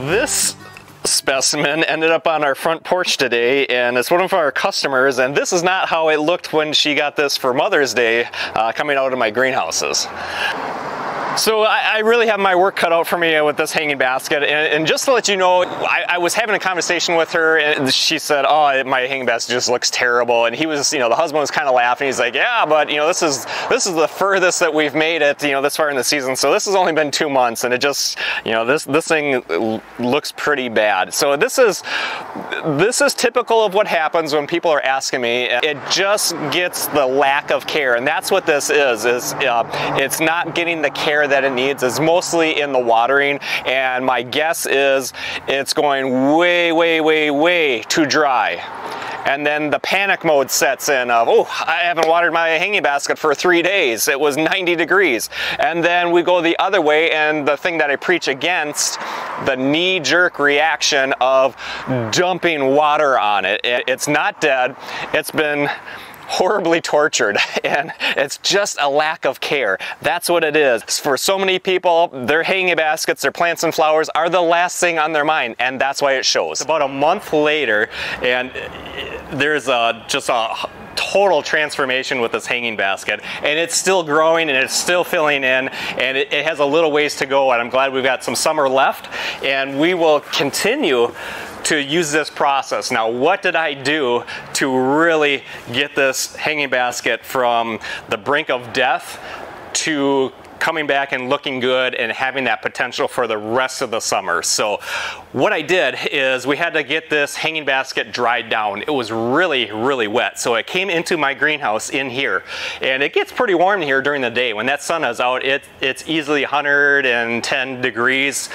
This specimen ended up on our front porch today, and it's one of our customers, and this is not how it looked when she got this for Mother's Day coming out of my greenhouses. So I really have my work cut out for me with this hanging basket, and just to let you know, I was having a conversation with her, and she said, oh, my hanging basket just looks terrible, and he was, the husband was kind of laughing. He's like, yeah, but this is the furthest that we've made it, this far in the season, so this has only been 2 months, and it just, this thing looks pretty bad. So this is typical of what happens when people are asking me. It just gets the lack of care, and that's what this is it's not getting the care that it needs. Is mostly in the watering, and my guess is it's going way too dry. And then the panic mode sets in of, oh, I haven't watered my hanging basket for 3 days. It was 90 degrees. And then we go the other way, and the thing that I preach against, the knee-jerk reaction of dumping water on it. It's not dead. It's been horribly tortured, and it's just a lack of care. That's what it is. For so many people, their hanging baskets, their plants and flowers are the last thing on their mind, and that's why it shows. About a month later, and there's just a total transformation with this hanging basket, and it's still growing and it's still filling in, and it has a little ways to go, and I'm glad we've got some summer left, and we will continue to use this process. Now, what did I do to really get this hanging basket from the brink of death to coming back and looking good and having that potential for the rest of the summer? So what I did is we had to get this hanging basket dried down. It was really wet. So it came into my greenhouse in here, and it gets pretty warm here during the day. When that sun is out, it's easily 110 degrees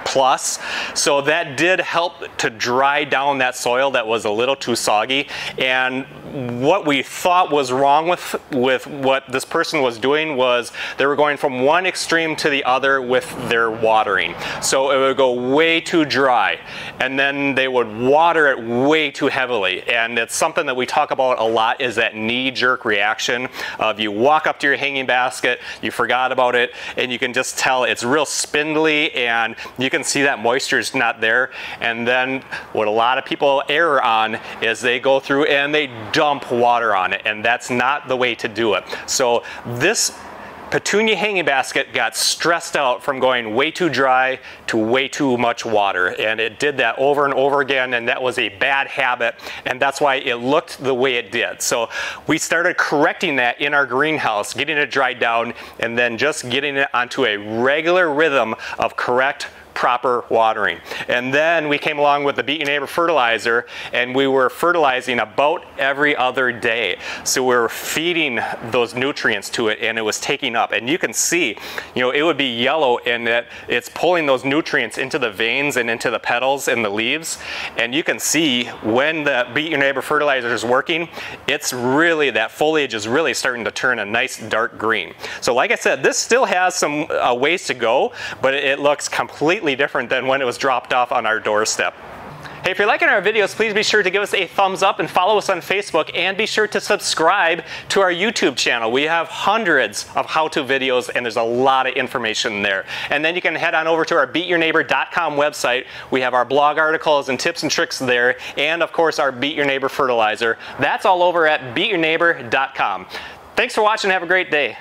plus. So that did help to dry down that soil that was a little too soggy. And what we thought was wrong with what this person was doing was they were going from one extreme to the other with their watering. So it would go way too dry, and then they would water it way too heavily. And it's something that we talk about a lot, is that knee-jerk reaction of you walk up to your hanging basket, you forgot about it, and you can just tell it's real spindly, and you can see that moisture is not there. And then what a lot of people err on is they go through and they dump water on it, and that's not the way to do it. So this petunia hanging basket got stressed out from going way too dry to way too much water, and it did that over and over again, and that was a bad habit, and that's why it looked the way it did. So we started correcting that in our greenhouse, getting it dried down, and then just getting it onto a regular rhythm of correct, proper watering. And then we came along with the Beat Your Neighbor fertilizer, and we were fertilizing about every other day. So we were feeding those nutrients to it, and it was taking up. And you can see, it would be yellow, and that it's pulling those nutrients into the veins and into the petals and the leaves. And you can see when the Beat Your Neighbor fertilizer is working, it's really, that foliage is really starting to turn a nice dark green. So like I said, this still has some ways to go, but it looks completely different than when it was dropped off on our doorstep. Hey, if you're liking our videos, please be sure to give us a thumbs up and follow us on Facebook, and be sure to subscribe to our YouTube channel. We have hundreds of how-to videos, and there's a lot of information there. And then you can head on over to our beatyourneighbor.com website. We have our blog articles and tips and tricks there, and of course our Beat Your Neighbor fertilizer. That's all over at beatyourneighbor.com. Thanks for watching. Have a great day.